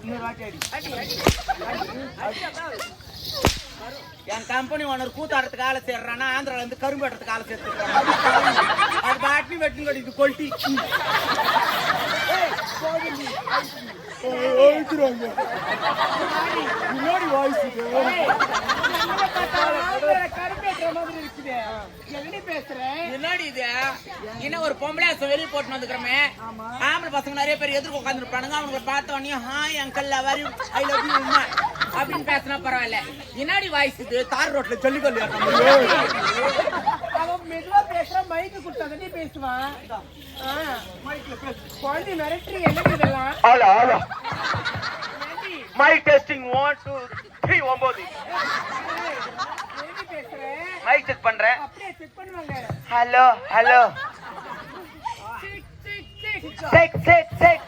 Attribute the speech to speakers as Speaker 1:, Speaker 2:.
Speaker 1: இன்னொரு வாட்டி அடி.
Speaker 2: என் கம்பெனி ஓனர் கூத்தாடுறதுக்கு ஆளை சேர்றானா ஆந்திரால இருந்து கரும்பு வெட்டுறதுக்கு ஆளை சேர்த்துருக்காங்க. அது பாட்டி வெட்டு கடிக்குது கொல்ட்டி.
Speaker 1: முன்னாடி வாய்ஸ்
Speaker 2: என்னடி இது என்ன ஒரு பொம்பளை வெளியே போட்டு வந்துக்கிறோமே ஆம்பளை பசங்க நிறைய பேர் எதிர்க்க உட்கார்ந்து இருப்பானுங்க. அவங்களை பார்த்த உடனே hi uncle love you I love you Uma அப்படின்னு பேசினா பரவாயில்ல. என்னடி வாய்ஸ் இது தார் ரோட்ல ஜல்லிக்கல்லு
Speaker 1: அவன் மெதுவா பேசுறான். மைக்கு கொடுத்தாங்க பேசுவான். குழந்தை மிரட்டுறீ என்ன இதெல்லாம்?
Speaker 2: Hello hello mic testing 1 2 3 9 mic check பண்றேன்.
Speaker 1: அப்படியே செக் பண்ணுவாங்க.
Speaker 2: Hello hello check check check